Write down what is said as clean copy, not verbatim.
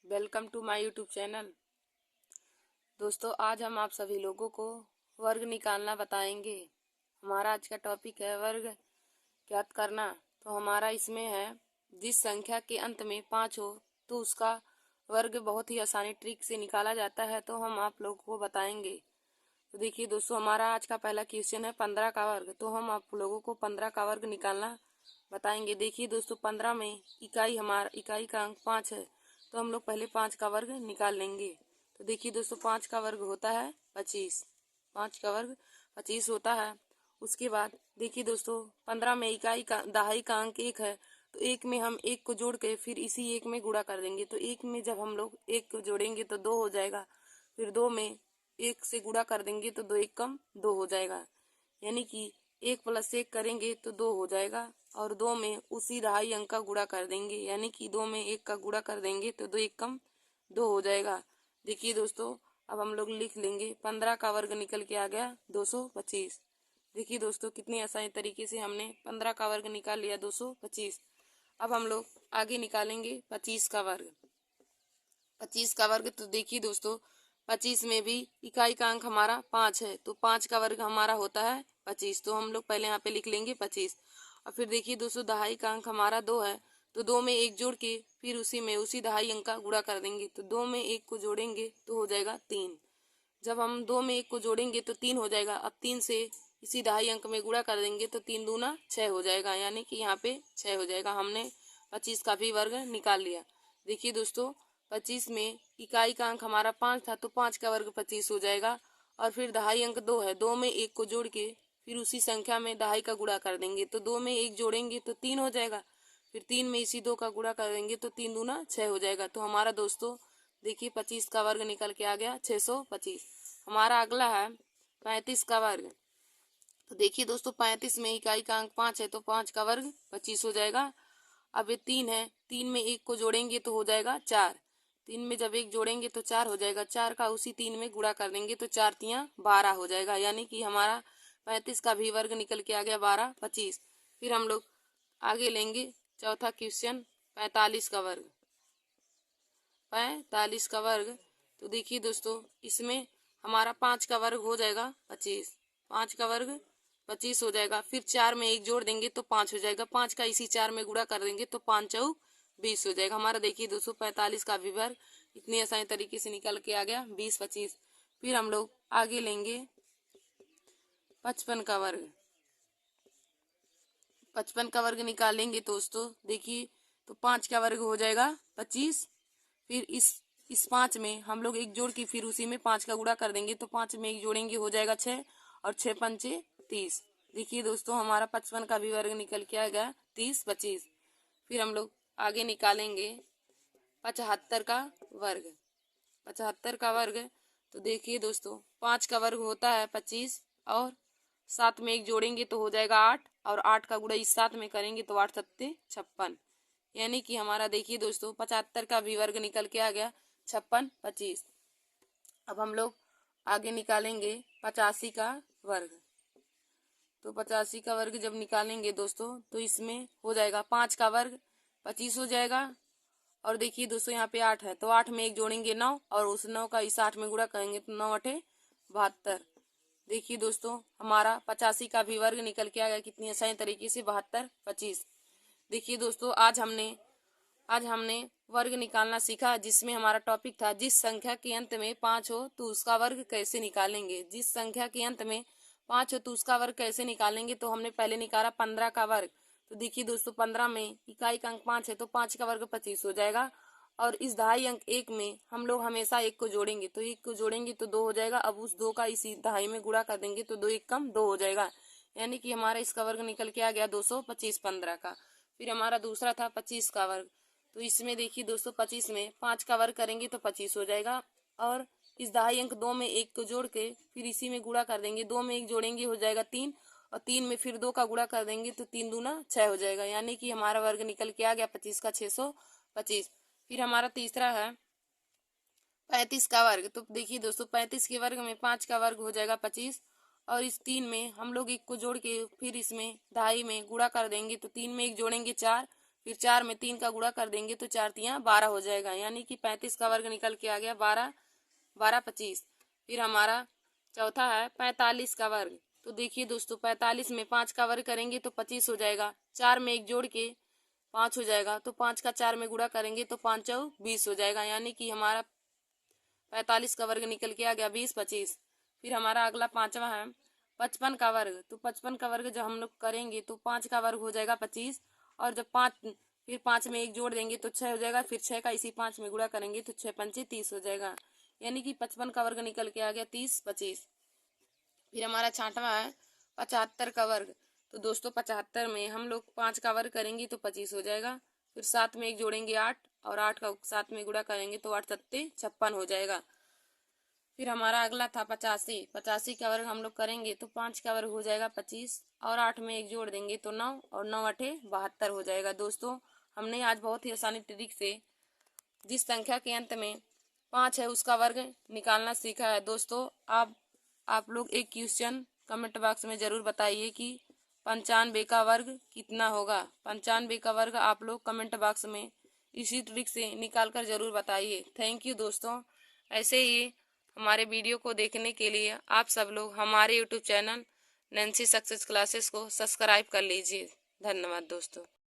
Welcome to my YouTube channel. दोस्तों, आज हम आप सभी लोगों को वर्ग निकालना बताएंगे। हमारा आज का टॉपिक है वर्ग ज्ञात करना। तो हमारा इसमें है, जिस संख्या के अंत में 5 हो तो उसका वर्ग बहुत ही आसानी ट्रिक से निकाला जाता है, तो हम आप लोगों को बताएंगे। तो देखिए दोस्तों, हमारा आज का पहला क्वेश्चन है 15 का वर्ग। तो हम आप लोगों को 15 का वर्ग निकालना बताएंगे। देखिए दोस्तों, 15 में इकाई का अंक 5 है, तो हम लोग पहले 5 का वर्ग निकाल लेंगे। तो देखिए दोस्तों, 5 का वर्ग होता है 25। 5 का वर्ग 25 होता है। उसके बाद देखिए दोस्तों, 15 में दहाई का अंक 1 है, तो 1 में हम 1 को जोड़ के फिर इसी 1 में गुणा कर देंगे। तो 1 में जब हम लोग 1 को जोड़ेंगे तो 2 हो जाएगा। फिर 2 में 1 से गुणा कर देंगे तो 2 1 कम 2 हो जाएगा। यानी कि 1 + 1 करेंगे तो 2 हो जाएगा। और 2 में उसी दहाई अंक का गुणा कर देंगे, यानी कि 2 में 1 का गुणा कर देंगे तो 2 1 कम 2 हो जाएगा। देखिए दोस्तों, अब हम लोग लिख लेंगे 15 का वर्ग निकल के आ गया 225। देखिए दोस्तों, कितनी आसानी तरीके से हमने 15 का वर्ग निकाल लिया 225। अब हम लोग आगे निकालेंगे 25 का वर्ग। 25 का वर्ग, तो देखिए दोस्तों, 25 में भी इकाई का अंक हमारा 5 है, तो 5 का वर्ग हमारा होता है 25। तो हम लोग पहले यहाँ पे लिख लेंगे 25। और फिर देखिए दोस्तों, दहाई का अंक हमारा 2 है, तो 2 में 1 जोड़ के फिर उसी दहाई अंक का गुणा कर देंगे। तो 2 में 1 को जोड़ेंगे तो हो जाएगा 3। जब हम 2 में 1 को जोड़ेंगे तो 3 हो जाएगा। अब 3 से इसी दहाई अंक में गुणा कर देंगे तो 3 दूना 6 हो जाएगा, यानी कि यहाँ पे 6 हो जाएगा। हमने 25 का भी वर्ग निकाल लिया। देखिए दोस्तों, 25 में इकाई का अंक हमारा 5 था, तो 5 का वर्ग 25 हो जाएगा। और फिर दहाई अंक 2 है, 2 में 1 को जोड़ के फिर उसी संख्या में दहाई का गुणा कर देंगे। तो 2 में 1 जोड़ेंगे तो 3 हो जाएगा। फिर 3 में इसी 2 का गुणा कर देंगे तो 3 दूना 6 हो जाएगा। तो हमारा दोस्तों देखिए 25 का वर्ग निकल के आ गया 625। हमारा अगला है 35 का वर्ग। तो देखिए दोस्तों, 35 में इकाई का अंक 5 है, तो 5 का वर्ग 25 हो जाएगा। अब ये 3 है, 3 में 1 को जोड़ेंगे तो हो जाएगा 4। 3 में जब 1 जोड़ेंगे तो 4 हो जाएगा। 4 का उसी 3 में गुणा कर देंगे तो 4 तियां 12 हो जाएगा, यानी कि हमारा 35 का भी वर्ग निकल के आ गया 12 25। फिर हम लोग आगे लेंगे चौथा क्वेश्चन 45 का वर्ग। 45 का वर्ग, तो देखिए दोस्तों, इसमें हमारा 5 का वर्ग हो जाएगा 25। 5 का वर्ग 25 हो जाएगा। फिर 4 में 1 जोड़ देंगे तो 5 हो जाएगा। 5 का इसी 4 में गुणा कर देंगे तो 5 चौक 20 हो जाएगा। हमारा देखिए दोस्तों 45 का भी वर्ग इतनी आसानी तरीके से निकल के आ गया 20 25। फिर हम लोग आगे लेंगे 55 का वर्ग। 55 का वर्ग निकालेंगे दोस्तों, देखिए तो 5 का वर्ग हो जाएगा 25। फिर इस 5 में हम लोग 1 जोड़ के फिर उसी में 5 का गुणा कर देंगे, तो 5 में 1 जोड़ेंगे हो जाएगा 6, और 6 पंचे 30। देखिए दोस्तों, हमारा 55 का भी वर्ग निकल के आ गया 30 25। फिर हम लोग आगे निकालेंगे 75 का वर्ग। 75 का वर्ग, तो देखिए दोस्तों, 5 का वर्ग होता है 25, और 7 में 1 जोड़ेंगे तो हो जाएगा 8, और 8 का गुणा इस 7 में करेंगे तो 8 सत्ते 56। यानी कि हमारा देखिए दोस्तों 75 का भी वर्ग निकल के आ गया 56 25। अब हम लोग आगे निकालेंगे 85 का वर्ग। तो 85 का वर्ग जब निकालेंगे दोस्तों, तो इसमें हो जाएगा 5 का वर्ग 25 हो जाएगा। और देखिए दोस्तों, यहाँ पे 8 है, तो 8 में 1 जोड़ेंगे 9, और उस 9 का इस 8 में गुणा करेंगे तो 9 8 72। देखिए दोस्तों, हमारा 85 का भी वर्ग निकल के आ गया कितनी आसानी तरीके से 72 25। देखिए दोस्तों, आज हमने वर्ग निकालना सीखा, जिसमें हमारा टॉपिक था, जिस संख्या के अंत में 5 हो तो उसका वर्ग कैसे निकालेंगे। जिस संख्या के अंत में 5 हो तो उसका वर्ग कैसे निकालेंगे। तो हमने पहले निकाला 15 का वर्ग। तो देखिए दोस्तों, 15 में इकाई का अंक 5 है, तो 5 का वर्ग 25 हो जाएगा। और इस दहाई अंक 1 में हम लोग हमेशा 1 को जोड़ेंगे, तो 1 को जोड़ेंगे तो 2 हो जाएगा। अब उस 2 का इसी दहाई में गुणा कर देंगे तो 2 1 कम 2 हो जाएगा, यानी कि हमारा इसका वर्ग निकल के आ गया 225 15 का। फिर हमारा दूसरा था 25 का वर्ग। तो इसमें देखिए दोस्तों, 25 में 5 का वर्ग करेंगे तो 25 हो जाएगा। और इस दहाई अंक 2 में 1 को जोड़ के फिर इसी में गुणा कर देंगे। 2 में 1 जोड़ेंगे हो जाएगा 3, और 3 में फिर 2 का गुणा कर देंगे तो 3 दूना 6 हो जाएगा, यानी कि हमारा वर्ग निकल के आ गया 25 का 625। फिर हमारा तीसरा है 35 का वर्ग। तो देखिए दोस्तों, 35 के वर्ग में 5 का वर्ग हो जाएगा 25, और इस 3 में हम लोग 1 को जोड़ के फिर इसमें दहाई में गुणा कर देंगे। तो 3 में 1 जोड़ेंगे 4, फिर 4 में 3 का गुणा कर देंगे तो 4 तियां 12 हो जाएगा, यानी कि 35 का वर्ग निकल के आ गया 12, 12 25। फिर हमारा चौथा है 45 का वर्ग। तो देखिए दोस्तों, 45 में 5 का वर्ग करेंगे तो 25 हो जाएगा, 4 में 1 जोड़ के 5 हो जाएगा, तो 5 का 4 में गुणा करेंगे तो 5 चौ 20 हो जाएगा, यानी कि हमारा 45 का वर्ग निकल के आ गया 20 25। फिर हमारा अगला पांचवा है 55 का वर्ग। तो 55 का वर्ग जब हम लोग करेंगे तो 5 का वर्ग हो जाएगा 25, और जब 5 फिर 5 में 1 जोड़ देंगे तो 6 हो जाएगा, फिर 6 का इसी 5 में गुणा करेंगे तो 6 पंचे 30 हो जाएगा, यानी कि 55 का वर्ग निकल के आ गया 30 25। फिर हमारा छठवां है 75 का वर्ग। तो दोस्तों 75 में हम लोग 5 का वर्ग करेंगे तो 25 हो जाएगा, फिर 7 में 1 जोड़ेंगे 8, और 8 का 7 में गुणा करेंगे तो 8 सत्ते 56 हो जाएगा। फिर हमारा अगला था 85। 85 का वर्ग हम लोग करेंगे तो 5 का वर्ग हो जाएगा 25, और 8 में 1 जोड़ देंगे तो 9, और 9 8 72 हो जाएगा। दोस्तों हमने आज बहुत ही आसानी ट्रिक से जिस संख्या के अंत में 5 है उसका वर्ग निकालना सीखा है। दोस्तों आप लोग एक क्वेश्चन कमेंट बॉक्स में जरूर बताइए कि 95 का वर्ग कितना होगा। 95 का वर्ग आप लोग कमेंट बॉक्स में इसी ट्रिक से निकाल कर जरूर बताइए। थैंक यू दोस्तों। ऐसे ही हमारे वीडियो को देखने के लिए आप सब लोग हमारे YouTube channel Nancy success classes को सब्सक्राइब कर लीजिए। धन्यवाद दोस्तों।